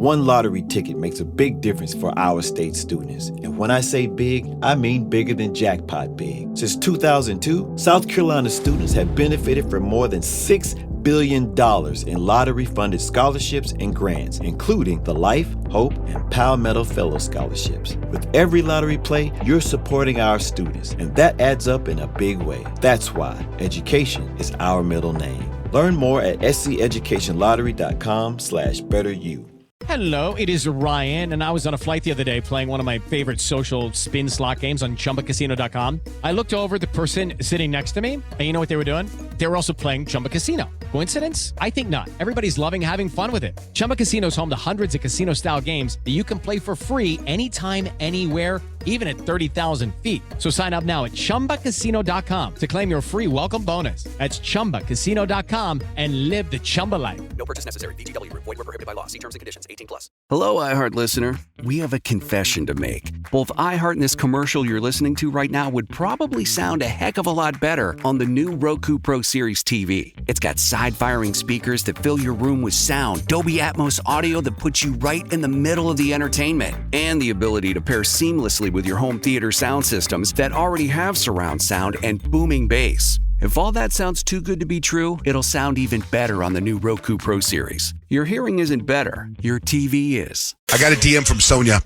One lottery ticket makes a big difference for our state students. And when I say big, I mean bigger than jackpot big. Since 2002, South Carolina students have benefited from more than $6 billion in lottery-funded scholarships and grants, including the Life, Hope, and Palmetto Fellow Scholarships. With every lottery play, you're supporting our students, and that adds up in a big way. That's why education is our middle name. Learn more at scedjucationlottery.com/betteryou. Hello, it is Ryan, and I was on a flight the other day playing one of my favorite social spin slot games on ChumbaCasino.com. I looked over at the person sitting next to me, and you know what they were doing? They were also playing Chumba Casino. Coincidence? I think not. Everybody's loving having fun with it. Chumba Casino is home to hundreds of casino-style games that you can play for free anytime, anywhere, even at 30,000 feet. So sign up now at ChumbaCasino.com to claim your free welcome bonus. That's ChumbaCasino.com and live the Chumba life. No purchase necessary. VGW. Void where prohibited by law. See terms and conditions. 18+. Hello, iHeart listener. We have a confession to make. Both iHeart and this commercial you're listening to right now would probably sound a heck of a lot better on the new Roku Pro Series TV. It's got side-firing speakers that fill your room with sound, Dolby Atmos audio that puts you right in the middle of the entertainment, and the ability to pair seamlessly with your home theater sound systems that already have surround sound and booming bass. If all that sounds too good to be true, it'll sound even better on the new Roku Pro Series. Your hearing isn't better, your TV is. I got a DM from Sonia,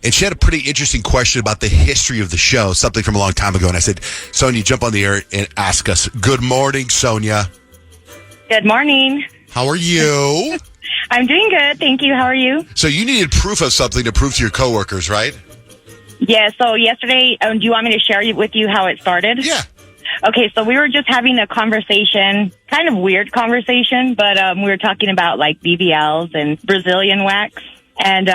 and she had a pretty interesting question about the history of the show, something from a long time ago. And I said, Sonia, jump on the air and ask us. Good morning, Sonia. Good morning. How are you? I'm doing good. Thank you. How are you? So you needed proof of something to prove to your coworkers, right? Yeah, so yesterday, do you want me to share with you how it started? Yeah. Okay, so we were just having a conversation, kind of weird conversation, but we were talking about like BBLs and Brazilian wax. And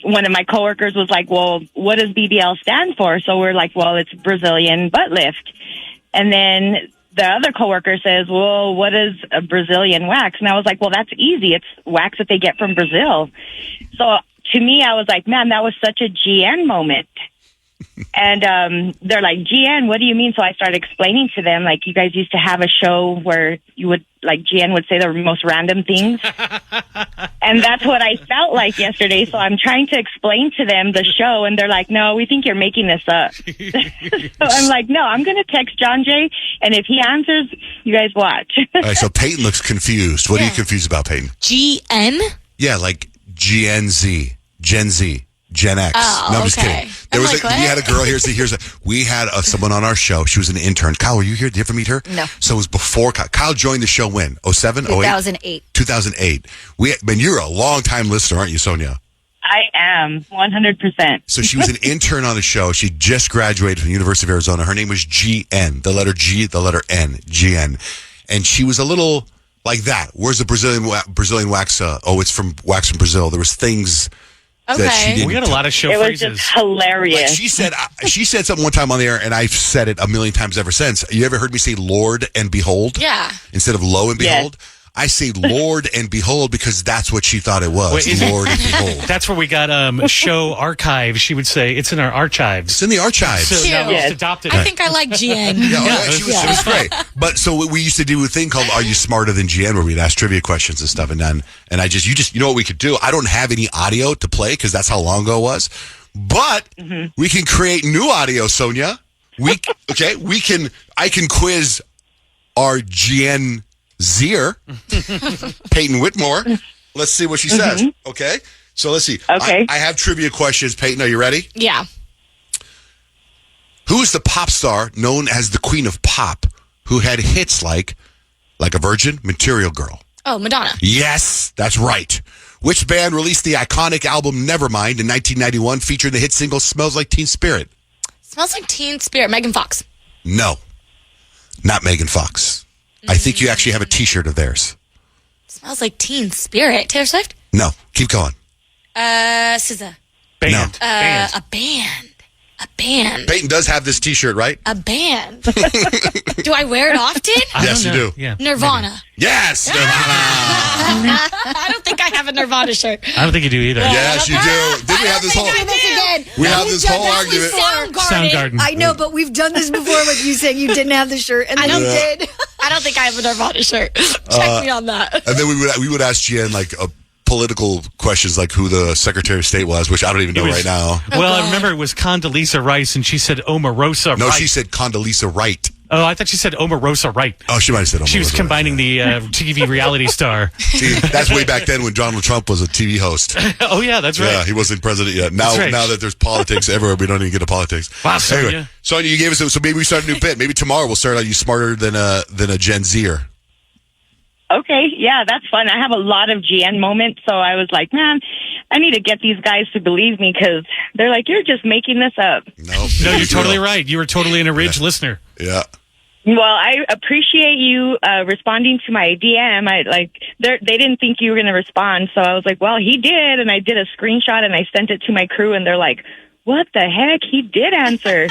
one of my coworkers was like, well, what does BBL stand for? So we're like, well, it's Brazilian butt lift. And then the other coworker says, well, what is a Brazilian wax? And I was like, well, that's easy. It's wax that they get from Brazil. So to me, I was like, man, that was such a GN moment. And they're like, GN, what do you mean? So I started explaining to them, like, you guys used to have a show where you would, like, GN would say the most random things. And that's what I felt like yesterday. So I'm trying to explain to them the show, and they're like, no, we think you're making this up. So I'm like, no, I'm going to text John Jay, and if he answers, you guys watch. All right, so Peyton looks confused. What are you confused about, Peyton? GN? Yeah, like GNZ, Gen Z. Gen X. Oh, no, I'm just okay. kidding. We had a girl here. We had someone on our show. She was an intern. Kyle, were you here? Did you ever meet her? No. So it was before Kyle joined the show when? 07? 2008. 2008. You're a long-time listener, aren't you, Sonia? I am, 100%. So she was an intern on the show. She just graduated from the University of Arizona. Her name was GN. The letter G, the letter N. GN. And she was a little like that. Where's the Brazilian wax? It's from wax from Brazil. There was things... Okay. We got a lot of show phrases. phrases. It was just hilarious. Like she said something one time on the air, and I've said it a million times ever since. You ever heard me say Lord and Behold? Yeah. Instead of Lo and Behold? Yes. I say Lord and Behold because that's what she thought it was. Wait, Lord and Behold. That's where we got show archives. She would say, it's in our archives. It's in the archives. So now Yes. it's adopted. I think I like GN. She was great. But so we used to do a thing called Are You Smarter Than GN, where we'd ask trivia questions and stuff. And you know what we could do? I don't have any audio to play because that's how long ago it was. But we can create new audio, Sonia. I can quiz our GN Zier, Peyton Whitmore. Let's see what she says. Okay? So let's see. Okay. I have trivia questions. Peyton, are you ready? Yeah. Who is the pop star known as the Queen of Pop who had hits like a Virgin, Material Girl? Oh, Madonna. Yes, that's right. Which band released the iconic album Nevermind in 1991 featuring the hit single Smells Like Teen Spirit? Smells like Teen Spirit. Megan Fox. No, not Megan Fox. I think you actually have a T-shirt of theirs. Smells like Teen Spirit. Taylor Swift? No, keep going. SZA. Band. Band. A band. A band. Peyton does have this T-shirt, right? A band. Do I wear it often? Yes, you do. Yeah, Nirvana. maybe. Yes, Nirvana. I don't think I have a Nirvana shirt. I don't think you do either. Yes, you do. Did we have this whole? We have this whole argument. Soundgarden. I know, but we've done this before with you saying you didn't have the shirt, and then you did. I don't think I have a Nirvana shirt. Check me on that. And then we would ask Jen like political questions like who the Secretary of State was, which I don't even know right now. Well, I remember it was Condoleezza Rice, and she said Omarosa Wright. No, she said Condoleezza Wright. Oh, I thought she said Omarosa Wright. Oh, she might have said Omarosa. She was combining the TV reality star. See, that's way back then when Donald Trump was a TV host. Oh, yeah, that's right. Yeah, he wasn't president yet. Now that there's politics everywhere, we don't even get to politics. Wow, Sonia. Anyway, Sonia, you gave us so maybe we start a new bit. Maybe tomorrow we'll start out you smarter than a Gen Zer. Okay, yeah, that's fun. I have a lot of GN moments, so I was like, man, I need to get these guys to believe me because they're like, you're just making this up. No, you're totally right. You were totally an enraged listener. Yeah. Well, I appreciate you responding to my DM. They didn't think you were going to respond, so I was like, well, he did, and I did a screenshot and I sent it to my crew, and they're like, what the heck? He did answer.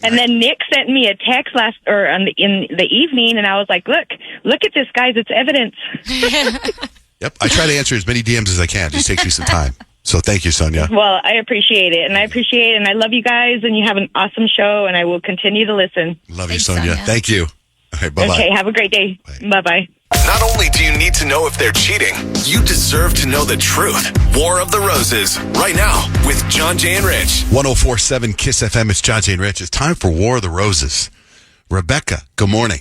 And then Nick sent me a text in the evening, and I was like, look at this, guys. It's evidence. Yep. I try to answer as many DMs as I can. It just takes me some time. So thank you, Sonia. Well, I appreciate it, and I love you guys, and you have an awesome show, and I will continue to listen. Love you, Sonia. Thank you. All right, bye-bye. Okay, have a great day. Bye-bye. Not only do you need to know if they're cheating, you deserve to know the truth. War of the Roses, right now with John, Jay, and Rich. 104.7 KISS FM. It's John, Jay, and Rich. It's time for War of the Roses. Rebecca, good morning.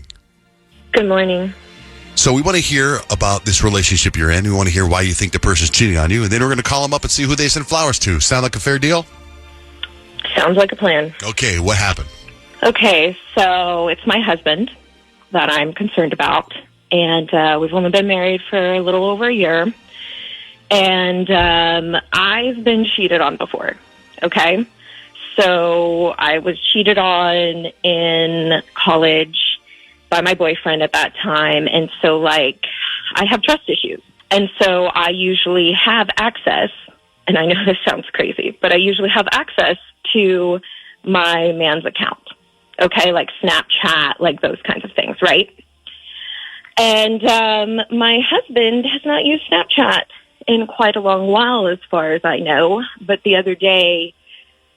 Good morning. So we want to hear about this relationship you're in. We want to hear why you think the person's cheating on you. And then we're going to call them up and see who they send flowers to. Sound like a fair deal? Sounds like a plan. Okay, what happened? Okay, so it's my husband that I'm concerned about. And we've only been married for a little over a year. And I've been cheated on before, okay? So I was cheated on in college by my boyfriend at that time. And so, I have trust issues. And so I usually have access, and I know this sounds crazy, but I usually have access to my man's account, okay? Like Snapchat, like those kinds of things, right? And my husband has not used Snapchat in quite a long while, as far as I know. But the other day,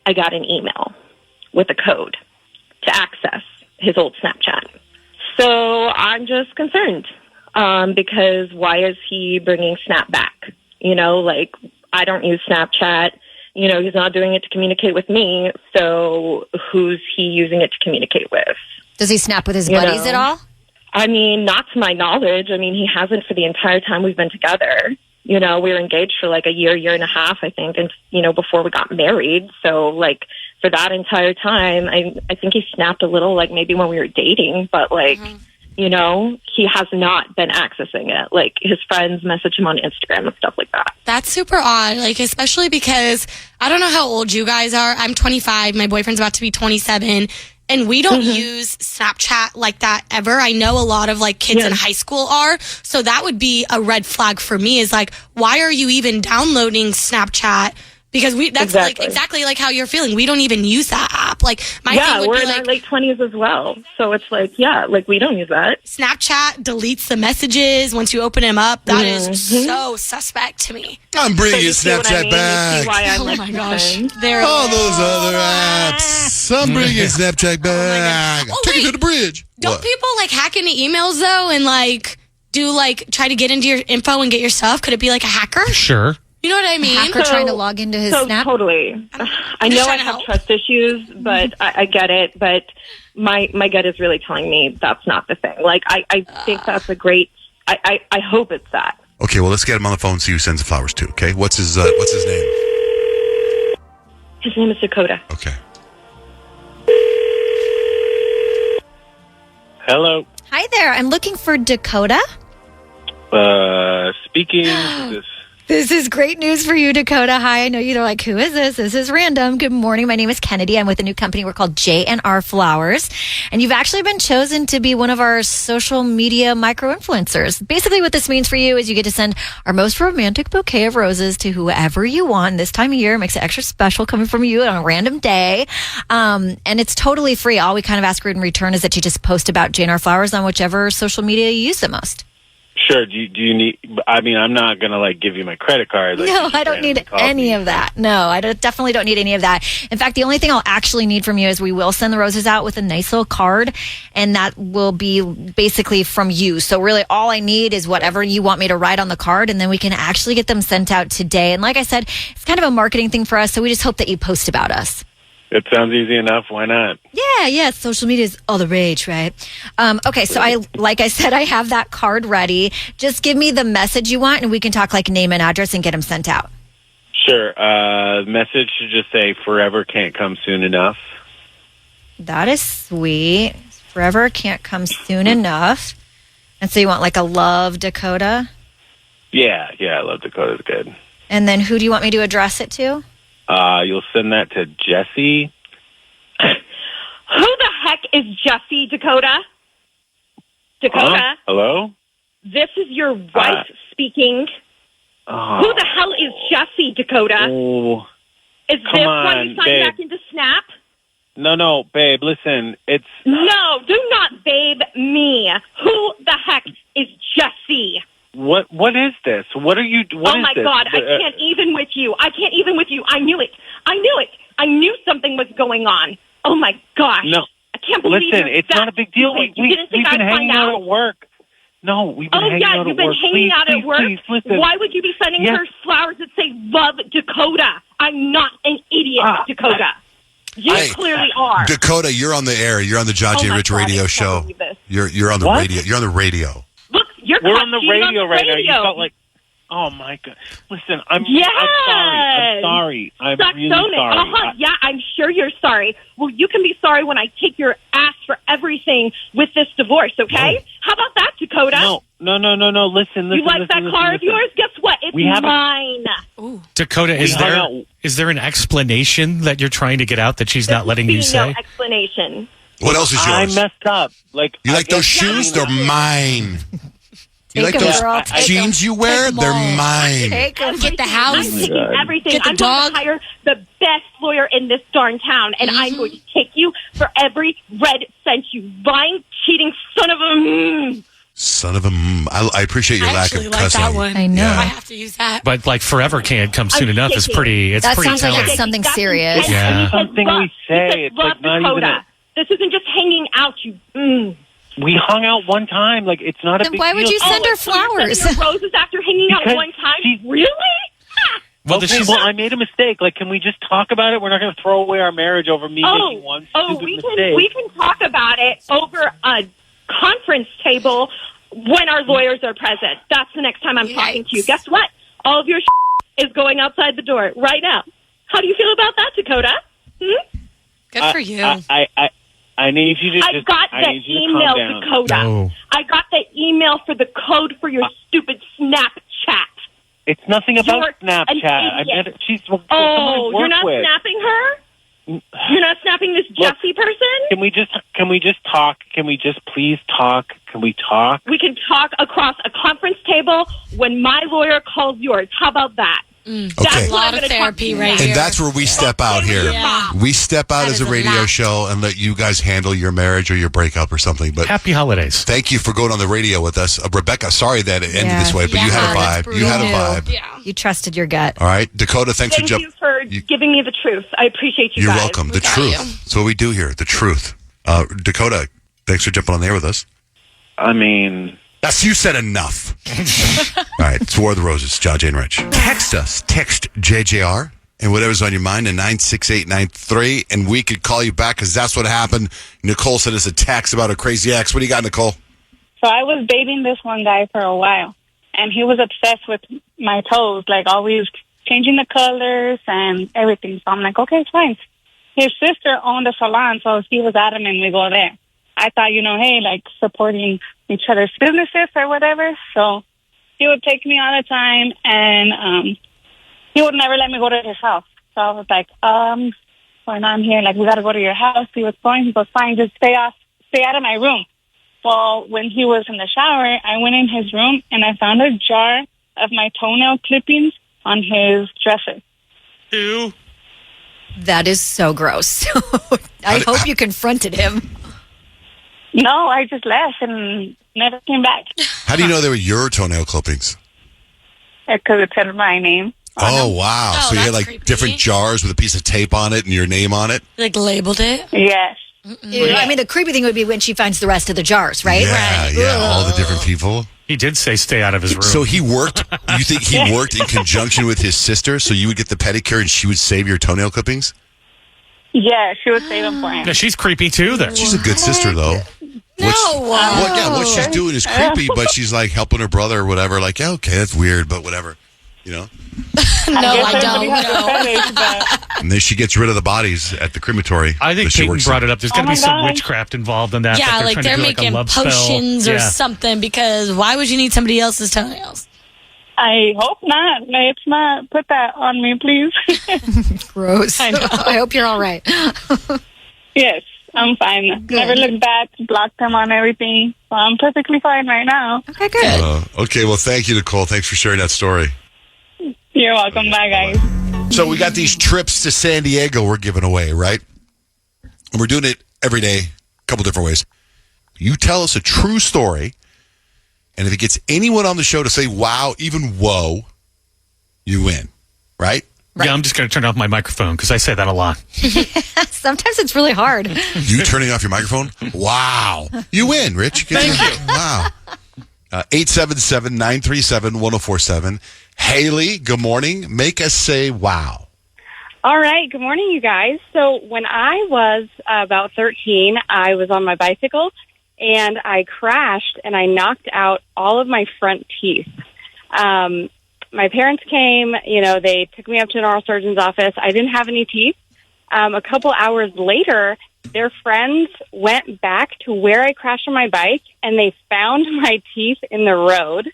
I got an email with a code to access his old Snapchat. So I'm just concerned because why is he bringing Snap back? I don't use Snapchat. He's not doing it to communicate with me. So who's he using it to communicate with? Does he snap with his buddies at all? I mean, not to my knowledge. I mean, he hasn't for the entire time we've been together. We were engaged for a year and a half, I think, and, before we got married. So, for that entire time, I think he snapped a little, maybe when we were dating, but, he has not been accessing it. His friends message him on Instagram and stuff like that. That's super odd, especially because I don't know how old you guys are. I'm 25. My boyfriend's about to be 27. And we don't use Snapchat like that ever. I know a lot of kids in high school are. So that would be a red flag for me is why are you even downloading Snapchat? Because that's exactly like how you're feeling. We don't even use that app. My thing would we're be in our late 20s as well. So it's we don't use that. Snapchat deletes the messages once you open them up. That is so suspect to me. I'm bringing Snapchat back. You see why I'm my gosh. All those other apps. I'm bringing Snapchat back. Take it to the bridge. Don't people hack into emails though and do try to get into your info and get your stuff? Could it be a hacker? Sure. You know what I mean? Hacker trying to log into his Snap? Totally. I know I have trust issues, but I get it. But my gut is really telling me that's not the thing. I think that's a great... I hope it's that. Okay, well, let's get him on the phone and see who sends the flowers to, okay? What's his name? His name is Dakota. Okay. Hello. Hi there. I'm looking for Dakota. Speaking. This is great news for you, Dakota. Hi, I know you're who is this? This is random. Good morning. My name is Kennedy. I'm with a new company. We're called J&R Flowers. And you've actually been chosen to be one of our social media micro-influencers. Basically, what this means for you is you get to send our most romantic bouquet of roses to whoever you want. This time of year makes it extra special coming from you on a random day. And it's totally free. All we kind of ask in return is that you just post about J&R Flowers on whichever social media you use the most. Sure. Do you need? I mean, I'm not gonna give you my credit card. No, I don't need any of that. No, I definitely don't need any of that. In fact, the only thing I'll actually need from you is we will send the roses out with a nice little card, and that will be basically from you. So really, all I need is whatever you want me to write on the card, and then we can actually get them sent out today. And like I said, it's kind of a marketing thing for us, so we just hope that you post about us. It sounds easy enough. Why not? Yeah. Social media is all the rage, right? Okay, so like I said, I have that card ready. Just give me the message you want, and we can talk name and address and get them sent out. Sure. Message should just say "Forever can't come soon enough." That is sweet. Forever can't come soon enough. And so you want a love Dakota? Yeah. Love Dakota's good. And then who do you want me to address it to? You'll send that to Jesse. Who the heck is Jesse, Dakota? Dakota? Hello? This is your wife speaking. Oh. Who the hell is Jesse, Dakota? Oh. Is this why you signed back into Snap? No, babe, listen, it's... No, do not babe me. Who the heck is Jesse? What is this? What are you... What oh, is my this? God, I can't even with you. I knew it. I knew something was going on. Oh, my gosh. No. I can't believe Listen, it's not a big deal. You didn't think we've been I'd hanging find out at work. No, we've been hanging out at work. Oh, yeah, you've been hanging out at work? Please, listen. Why would you be sending her flowers that say Love Dakota? I'm not an idiot, Dakota. You clearly are. Dakota, you're on the air. You're on the John J. Rich radio show. You're on the radio. You're on the radio. Look, we're on the radio right now. You felt like, oh my God! Listen, I'm sorry. I'm really sorry. Yeah, I'm sure you're sorry. Well, you can be sorry when I take your ass for everything with this divorce. Okay? No. How about that, Dakota? No. Listen. You like that car of yours? Guess what? It's mine. Dakota, is there an explanation that you're trying to get out that she's not letting you say? No explanation. What else is yours? I messed up. You like those shoes? They're mine. You like those jeans you wear? They're mine. Take them. Get the house. I'm taking everything. Get the I'm dog. going to hire the best lawyer in this darn town, and I'm going to take you for every red cent, you lying, cheating son of a... Son of a... I appreciate your lack of like cussing. that one. I know. I have to use that. But forever can't come soon enough is pretty. It's that pretty sounds like telling. it's something serious. Yeah. Something we say. It's love not Dakota. even. This isn't just hanging out, you... We hung out one time. It's not a Then big why deal. would you send her So you're flowers? sending her roses after hanging out Because one time? she- Really? Well, I made a mistake. Can we just talk about it? We're not going to throw away our marriage over me making one stupid mistake. We can talk about it over a conference table when our lawyers are present. That's the next time I'm talking to you. Guess what? All of your is going outside the door right now. How do you feel about that, Dakota? Good for you. I need you to I got the email, Dakota. No. I got the email for the code for your stupid Snapchat. It's nothing about You're an Snapchat. I idiot. met she's You're not snapping her? You're not snapping this Jesse person? Can we just talk? Can we just please talk? Can we talk? We can talk across a conference table when my lawyer calls yours. How about that? Okay. A lot of therapy right here. And that's where we step out here. Yeah. We step out That as a is a radio lot. show and let you guys handle your marriage or your breakup or something. But Happy holidays. thank you for going on the radio with us. Rebecca, sorry that it ended Yeah. this way, but you had a that's vibe. You had a brutal. vibe. Yeah. You trusted your gut. All right. Dakota, thanks Thank for you for giving me the truth. I appreciate you You're guys. welcome. The got truth. you. That's what we do here. The truth. Dakota, thanks for jumping on the air with us. I mean, That's you said enough. All right, it's War of the Roses, John J. and Rich. Text us. Text JJR and whatever's on your mind in 96893, and we could call you back because that's what happened. Nicole sent us a text about her crazy ex. What do you got, Nicole? So I was dating this one guy for a while, and he was obsessed with my toes, always changing the colors and everything. So I'm like, okay, fine. His sister owned a salon, so he was adamant we go there. I thought, hey, supporting each other's businesses or whatever. So he would take me all the time, and he would never let me go to his house. So I was like, when I'm here, we got to go to your house, see what's going. He goes, fine, just stay out of my room. Well, when he was in the shower, I went in his room, and I found a jar of my toenail clippings on his dresser. Ew. That is so gross. I hope you confronted him. No, I just left, and Never came back. How do you know they were your toenail clippings? Because it said my name. Oh, wow. Oh, So you had that's like creepy. different jars with a piece of tape on it and your name on it? Like labeled it? Yes. I mean, the creepy thing would be when she finds the rest of the jars, right? Yeah, yeah. All the different people. He did say stay out of his room. So he worked, you think he worked in conjunction with his sister so you would get the pedicure and she would save your toenail clippings? Yeah, she would save them for him. Yeah, she's creepy too, then. She's a good sister, though. What she's doing is creepy, but she's like helping her brother or whatever. Like, yeah, okay, that's weird, but whatever. You know? No, I don't. No. And then she gets rid of the bodies at the crematory. I think that she Peyton works brought in. it up. There's got to be some God. witchcraft involved in that. Yeah, that like trying they're to do, making a love potions spell. or something, because why would you need somebody else's toenails? I hope not. Let's not put that on me, please. Gross. I hope you're all right. Yes, I'm fine. Good. Never looked back, blocked them on everything. So I'm perfectly fine right now. Okay, good. Okay, well, thank you, Nicole. Thanks for sharing that story. You're welcome. Bye, guys. So we got these trips to San Diego we're giving away, right? And we're doing it every day, a couple different ways. You tell us a true story, and if it gets anyone on the show to say wow, even whoa, you win, right? Yeah, I'm just going to turn off my microphone because I say that a lot. Sometimes it's really hard. You turning off your microphone? Wow. You win, Rich. Thank you. Wow. 877-937-1047. Haley, good morning. Make us say wow. All right. Good morning, you guys. So when I was about 13, I was on my bicycle and I crashed and I knocked out all of my front teeth. My parents came, they took me up to an oral surgeon's office. I didn't have any teeth. A couple hours later, their friends went back to where I crashed on my bike and they found my teeth in the road,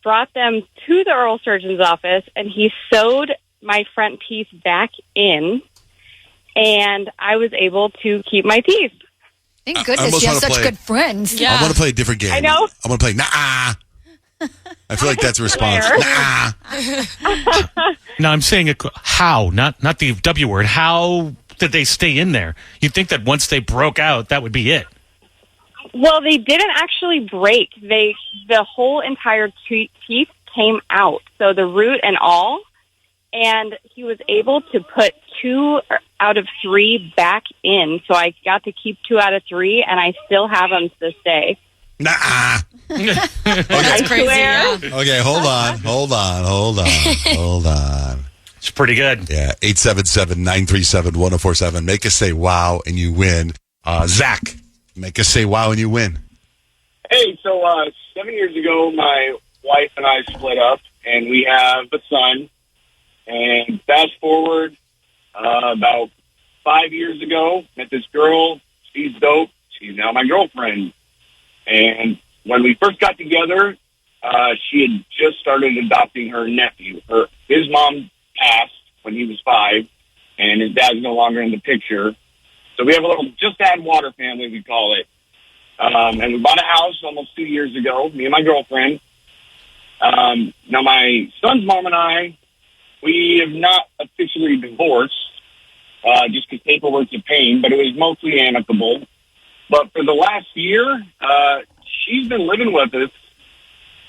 brought them to the oral surgeon's office, and he sewed my front teeth back in, and I was able to keep my teeth. Thank goodness you have such good friends. Yeah. I want to play a different game. I know. I want to play nah. I feel like that's a response. Nah. No, I'm saying how, not the W word. How did they stay in there? You'd think that once they broke out, that would be it. Well, they didn't actually break. The whole entire teeth came out, so the root and all. And he was able to put 2 out of 3 back in, so I got to keep 2 out of 3, and I still have them to this day. Nah. That's crazy. Yeah. Okay, hold on. It's pretty good. Yeah, 877-937-1047. Make us say wow and you win. Zach, make us say wow and you win. Hey, so 7 years ago, my wife and I split up, and we have a son. And fast forward about 5 years ago, met this girl. She's dope. She's now my girlfriend. And when we first got together, she had just started adopting her nephew. His mom passed when he was 5, and his dad's no longer in the picture. So we have a little just add water family, we call it. And we bought a house almost 2 years ago, me and my girlfriend. Now my son's mom and I, we have not officially divorced, just because paperwork's a pain, but it was mostly amicable. But for the last year, she's been living with us.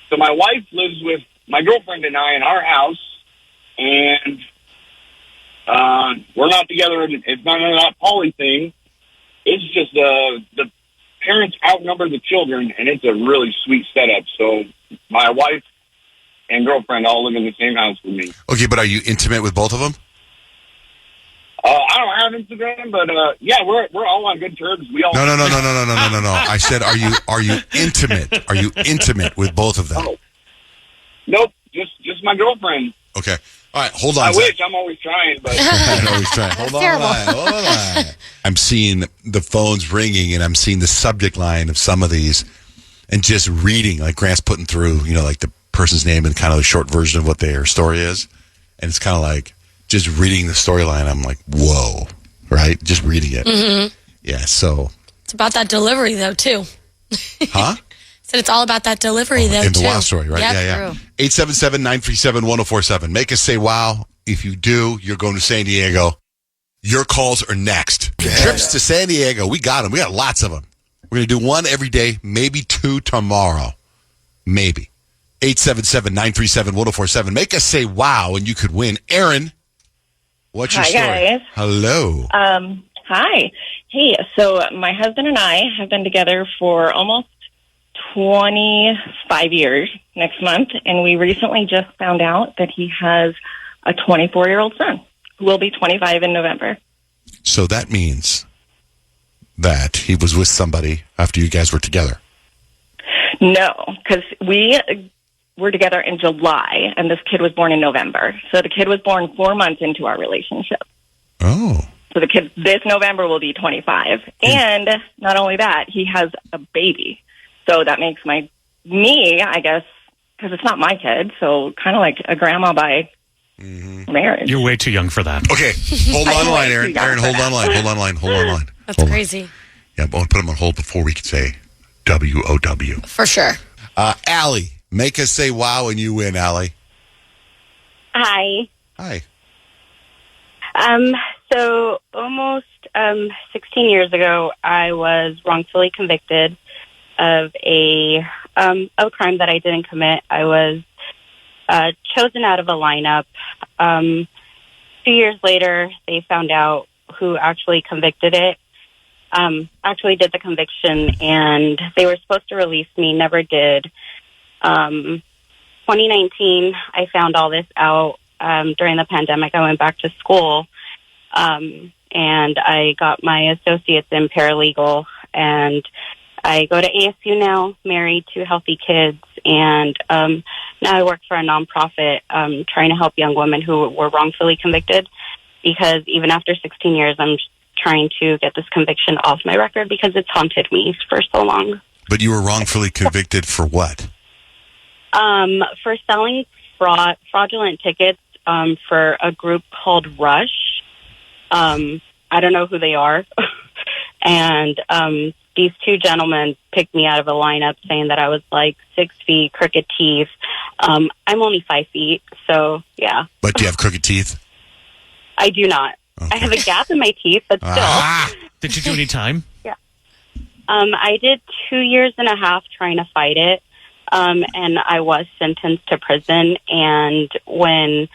So my wife lives with my girlfriend and I in our house, and we're not together. It's not that poly thing. It's just the parents outnumber the children, and it's a really sweet setup. So my wife and girlfriend all live in the same house with me. Okay, but are you intimate with both of them? I don't have Instagram, but yeah, we're all on good terms. We all No. I said, are you intimate? Are you intimate with both of them? Oh. Nope, just my girlfriend. Okay. All right, hold on. I Zach. wish. I'm always trying, but I'm always trying. Hold on. I'm seeing the phones ringing, and I'm seeing the subject line of some of these, and just reading, like Grant's putting through, like the person's name and kind of the short version of what their story is, and it's kind of like just reading the storyline. I'm like, whoa, right? Just reading it. Mm-hmm. Yeah. So It's about that delivery, though, too. Huh? Said it's all about that delivery, though, in too. the wow story, right? Yep. Yeah. 877-937-1047. Make us say wow. If you do, you're going to San Diego. Your calls are next. Trips to San Diego. We got them. We got lots of them. We're going to do one every day, maybe two tomorrow. Maybe. 877-937-1047. Make us say wow, and you could win. Aaron, what's your story? Hi, guys. Hello. Hi. Hey, so my husband and I have been together for almost 25 years next month, and we recently just found out that he has a 24-year-old son who will be 25 in November. So that means that he was with somebody after you guys were together. No, because we were together in July, and this kid was born in November. So the kid was born 4 months into our relationship. Oh. So the kid this November will be 25. And not only that, he has a baby. So that makes me, I guess, because it's not my kid, so kind of like a grandma by marriage. You're way too young for that. Okay, hold on the line, Aaron. Aaron, hold on line. That's crazy. Yeah, I want to put him on hold before we can say W-O-W. For sure. Allie, make us say wow and you win, Allie. Hi. Hi. So almost 16 years ago, I was wrongfully convicted of a crime that I didn't commit. I was chosen out of a lineup. 2 years later, they found out who actually convicted it. Actually did the conviction, and they were supposed to release me, never did. 2019, I found all this out. During the pandemic, I went back to school, and I got my associates in paralegal, and I go to ASU now, married, 2 healthy kids, and now I work for a nonprofit trying to help young women who were wrongfully convicted, because even after 16 years, I'm trying to get this conviction off my record because it's haunted me for so long. But you were wrongfully convicted for what? For selling fraudulent tickets for a group called Rush. I don't know who they are. And these 2 gentlemen picked me out of a lineup saying that I was like 6 feet, crooked teeth. I'm only 5 feet, so yeah. But do you have crooked teeth? I do not. Okay. I have a gap in my teeth, but still. Did you do any time? Yeah. I did 2.5 years trying to fight it, and I was sentenced to prison. And when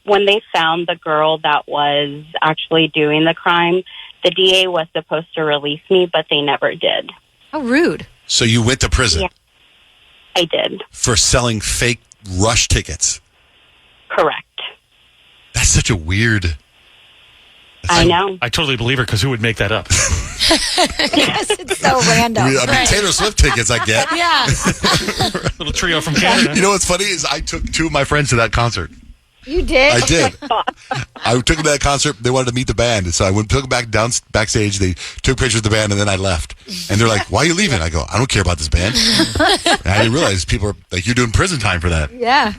they found the girl that was actually doing the crime, the DA was supposed to release me, but they never did. How rude. So you went to prison? Yeah, I did. For selling fake Rush tickets? Correct. That's such a weird... I know. I totally believe her, because who would make that up? Yes, it's so random. I mean, Taylor Swift tickets I get. Yeah. Little trio from Canada. You know what's funny is I took 2 of my friends to that concert. You did? I did. I took them to that concert. They wanted to meet the band. And so I took them backstage. They took pictures of the band, and then I left. And they're like, why are you leaving? I go, I don't care about this band. And I didn't realize people are like, you're doing prison time for that. Yeah.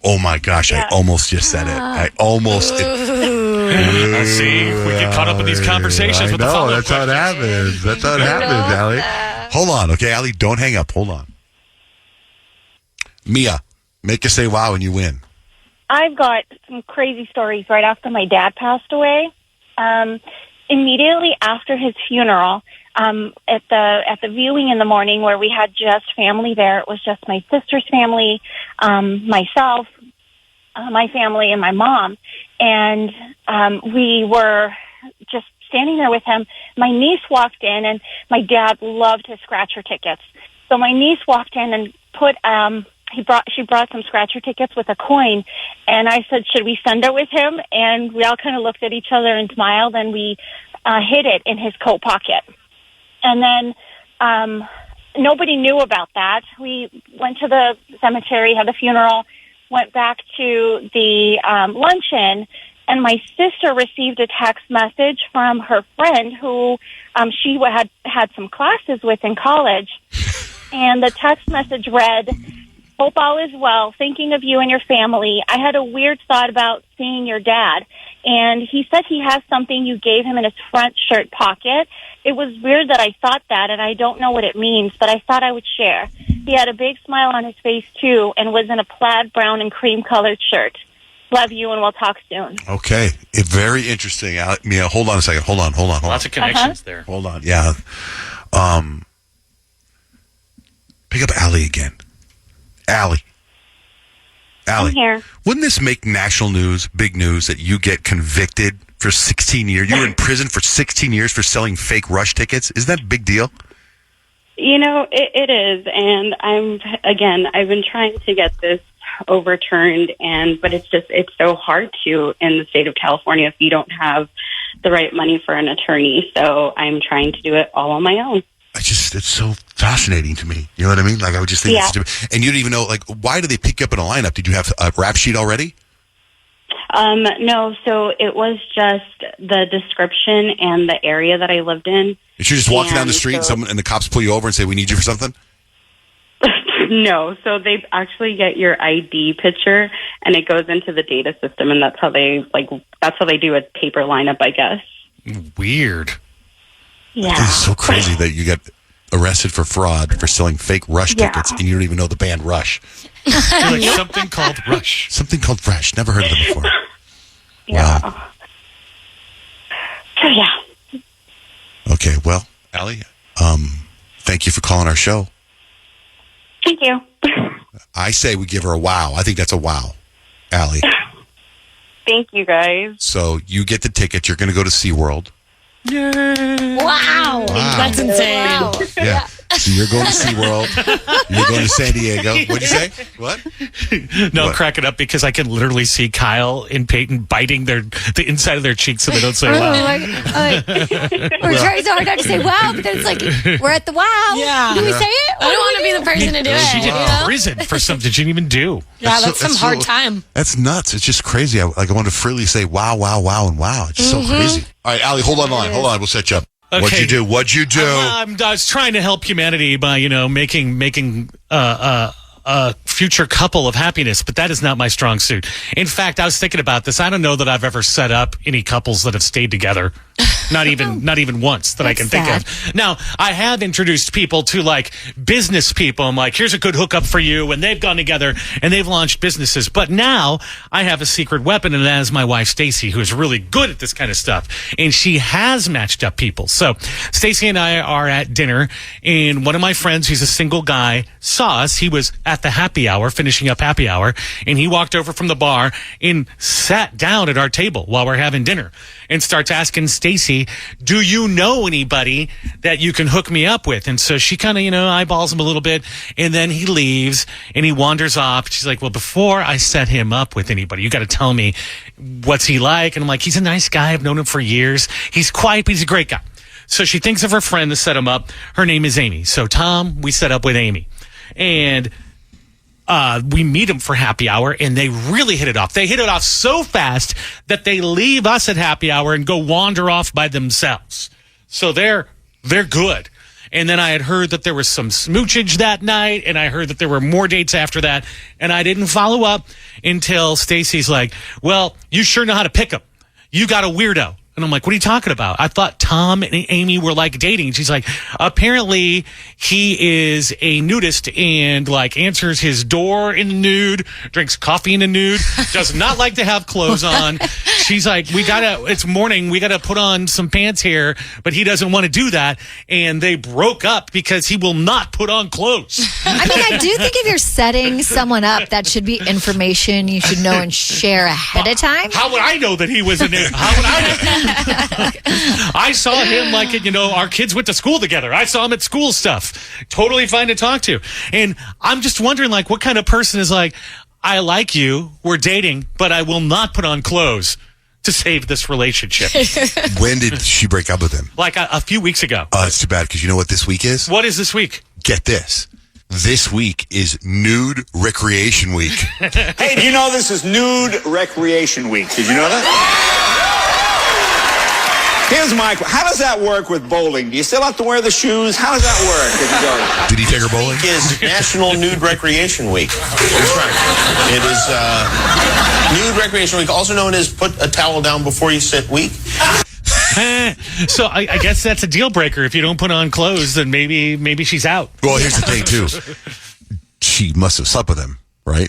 Oh, my gosh. I almost just said it. I almost... See, we get caught up in these conversations with the follow-up that's how it happens. That's how it happens, Allie. Hold on, okay, Allie? Don't hang up. Hold on. Mia, make us say wow and you win. I've got some crazy stories right after my dad passed away. Immediately after his funeral, at the viewing in the morning where we had just family there, it was just my sister's family, myself, my family, and my mom. And we were just standing there with him. My niece walked in, and my dad loved his scratcher tickets. So my niece walked in and she brought some scratcher tickets with a coin, and I said, should we send her with him? And we all kind of looked at each other and smiled, and we hid it in his coat pocket. And then nobody knew about that. We went to the cemetery, had the funeral, went back to the luncheon, and my sister received a text message from her friend who she had some classes with in college. And the text message read, hope all is well, thinking of you and your family. I had a weird thought about seeing your dad, and he said he has something you gave him in his front shirt pocket. It was weird that I thought that, and I don't know what it means, but I thought I would share. He had a big smile on his face, too, and was in a plaid brown and cream-colored shirt. Love you, and we'll talk soon. Okay. Very interesting. Mia, hold on a second. Hold on. Lots of connections there. Hold on. Yeah. Pick up Allie again. Allie. I'm here. Wouldn't this make national news, big news, that you get convicted for 16 years? You were in prison for 16 years for selling fake Rush tickets. Is that a big deal? You know, it is, and I've been trying to get this overturned, but it's so hard to in the state of California if you don't have the right money for an attorney. So I'm trying to do it all on my own. It's so fascinating to me. You know what I mean? Like, I would just think it's stupid. And you don't even know, like, why do they pick you up in a lineup? Did you have a rap sheet already? No, so it was just the description and the area that I lived in. If you're just walking down the street and the cops pull you over and say, we need you for something? No, so they actually get your ID picture and it goes into the data system, and that's how they do a paper lineup, I guess. Weird. Yeah. It's so crazy that you got arrested for fraud for selling fake Rush tickets and you don't even know the band Rush. Like something called Rush. Something called Rush. Never heard of them before. Yeah. Wow. So, yeah. Okay, well, Allie, thank you for calling our show. Thank you. I say we give her a wow. I think that's a wow, Allie. Thank you, guys. So you get the ticket. You're going to go to SeaWorld. Wow. That's insane. Wow. Yeah. So you're going to SeaWorld. You're going to San Diego. What'd you say? What? No, I'm cracking up because I can literally see Kyle and Peyton biting the inside of their cheeks so they don't say wow. We're trying so hard not to say wow, but then it's like, we're at the wow. Yeah. Do we say it? I don't want to be the person to do She it. did prison for something she didn't even do. Yeah, that's some hard time. That's nuts. It's just crazy. I want to freely say wow, wow, wow, and wow. It's just so crazy. All right, Allie, hold on the line. Hold on. We'll set you up. Okay. What'd you do? I was trying to help humanity by, making a future couple of happiness, but that is not my strong suit. In fact, I was thinking about this. I don't know that I've ever set up any couples that have stayed together. Not even once that I can think of. Now, I have introduced people to like business people. I'm like, here's a good hookup for you. And they've gone together and they've launched businesses. But now I have a secret weapon, and that is my wife, Stacy, who is really good at this kind of stuff. And she has matched up people. So Stacy and I are at dinner, and one of my friends, who's a single guy, saw us. He was at the happy hour, finishing up happy hour, and he walked over from the bar and sat down at our table while we're having dinner and starts asking Stacy, do you know anybody that you can hook me up with? And so she kind of, eyeballs him a little bit, and then he leaves and he wanders off. She's like, well, before I set him up with anybody, you got to tell me what's he like. And I'm like, he's a nice guy. I've known him for years. He's quiet, but he's a great guy. So she thinks of her friend to set him up. Her name is Amy. So Tom, we set up with Amy. And we meet them for happy hour, and they really hit it off. They hit it off so fast that they leave us at happy hour and go wander off by themselves. So they're good. And then I had heard that there was some smoochage that night, and I heard that there were more dates after that, and I didn't follow up until Stacy's like, well, you sure know how to pick them. You got a weirdo. And I'm like, what are you talking about? I thought Tom and Amy were like dating. And she's like, apparently he is a nudist and like answers his door in the nude, drinks coffee in the nude, does not like to have clothes on. She's like, it's morning. We got to put on some pants here, but he doesn't want to do that. And they broke up because he will not put on clothes. I mean, I do think if you're setting someone up, that should be information you should know and share ahead of time. How would I know that he was in there? How would I know? I saw him like, our kids went to school together. I saw him at school stuff. Totally fine to talk to. And I'm just wondering, like, what kind of person is like, I like you, we're dating, but I will not put on clothes to save this relationship. When did she break up with him? Like a few weeks ago. Oh, it's too bad, because you know what this week is? What is this week? Get this. This week is Nude Recreation Week. Hey, do you know this is Nude Recreation Week? Did you know that? Here's my question. How does that work with bowling? Do you still have to wear the shoes? How does that work if you go? Did he take her bowling? It is National Nude Recreation Week. That's right. It is Nude Recreation Week, also known as Put a Towel Down Before You Sit Week. So I guess that's a deal breaker. If you don't put on clothes, then maybe she's out. Well, here's the thing, too. She must have slept with him, right?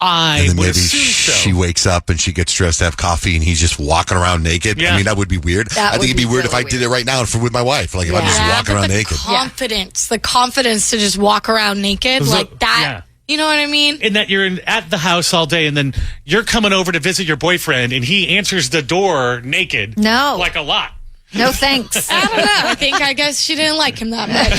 And then would maybe assume so. she wakes up and she gets dressed to have coffee and he's just walking around naked. Yeah. I mean, that would be weird. That I think would it'd be be weird if really I did it right now with my wife. Like if I'm just walking around naked. The confidence to just walk around naked like that. Yeah. You know what I mean? And that you're at the house all day and then you're coming over to visit your boyfriend and he answers the door naked. No. Like a lot. No thanks. I don't know. I guess she didn't like him that much.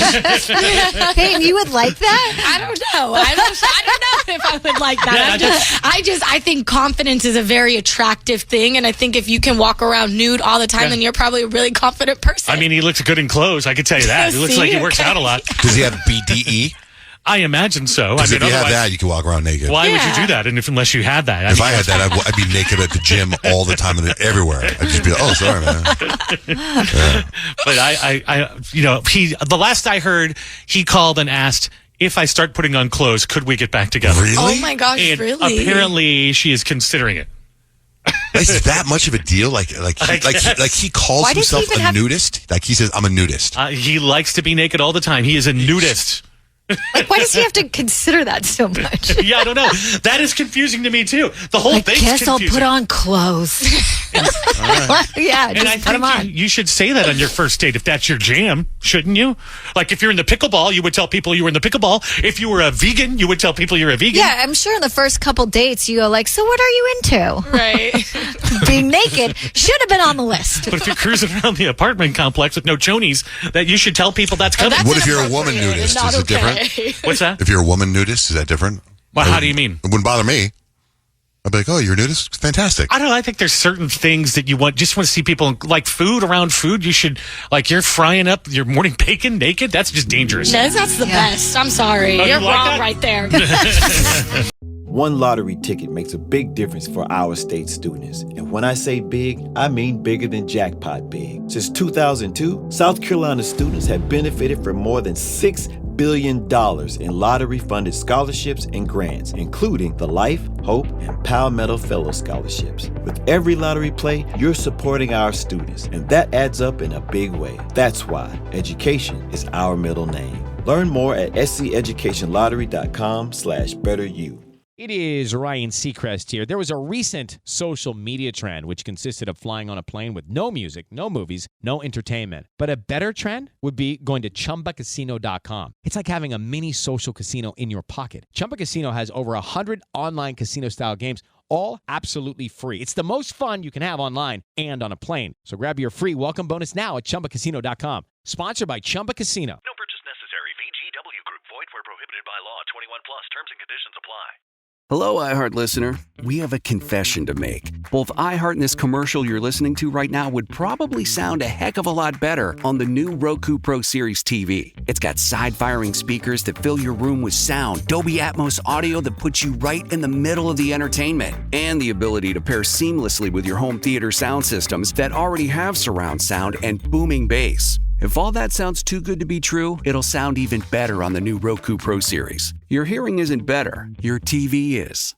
Peyton, you would like that? I don't know. I don't know if I would like that. I think confidence is a very attractive thing, and I think if you can walk around nude all the time, then you're probably a really confident person. I mean, he looks good in clothes. I can tell you that. He looks like he works out a lot. Does he have BDE? I imagine so. Because if you have that, you can walk around naked. Why would you do that? And unless you had that, if I had that, I'd be naked at the gym all the time and everywhere. I'd just be like, "Oh, sorry, man." Yeah. But the last I heard, he called and asked, if I start putting on clothes, could we get back together? Really? Oh my gosh, and really? Apparently, she is considering it. Is that much of a deal? Like he calls himself a nudist? Like he says, "I'm a nudist." He likes to be naked all the time. He is a nudist. Like, why does he have to consider that so much? Yeah, I don't know. That is confusing to me too. The whole thing's guess I'll confusing. put on clothes. Yeah, And just I put them on. think you should say that on your first date if that's your jam, shouldn't you? Like if you're in the pickleball, you would tell people you were in the pickleball. If you were a vegan, you would tell people you're a vegan. Yeah, I'm sure in the first couple dates you go like, so what are you into? Right. Being naked should have been on the list. But if you're cruising around the apartment complex with no chonies, that you should tell people that's coming. What if you're a woman nudist? Is it different? What's that? If you're a woman nudist, is that different? Well, how do you mean? It wouldn't bother me. I'd be like, "Oh, you're a nudist? Fantastic." I don't know. I think there's certain things that you want to see people like food around food. You should you're frying up your morning bacon naked. That's just dangerous. That's the best. I'm sorry. Oh, you You're like wrong that? right there. One lottery ticket makes a big difference for our state students. And when I say big, I mean bigger than jackpot big. Since 2002, South Carolina students have benefited from more than $6 billion in lottery-funded scholarships and grants, including the Life, Hope, and Palmetto Fellow Scholarships. With every lottery play, you're supporting our students, and that adds up in a big way. That's why education is our middle name. Learn more at sceducationlottery.com/betteryou. It is Ryan Seacrest here. There was a recent social media trend which consisted of flying on a plane with no music, no movies, no entertainment. But a better trend would be going to ChumbaCasino.com. It's like having a mini social casino in your pocket. Chumba Casino has over 100 online casino-style games, all absolutely free. It's the most fun you can have online and on a plane. So grab your free welcome bonus now at ChumbaCasino.com. Sponsored by Chumba Casino. No purchase necessary. VGW Group. Void where prohibited by law. 21 plus. Terms and conditions apply. Hello, iHeart listener. We have a confession to make. Both iHeart and this commercial you're listening to right now would probably sound a heck of a lot better on the new Roku Pro Series TV. It's got side-firing speakers that fill your room with sound, Dolby Atmos audio that puts you right in the middle of the entertainment, and the ability to pair seamlessly with your home theater sound systems that already have surround sound and booming bass. If all that sounds too good to be true, it'll sound even better on the new Roku Pro Series. Your hearing isn't better, your TV is.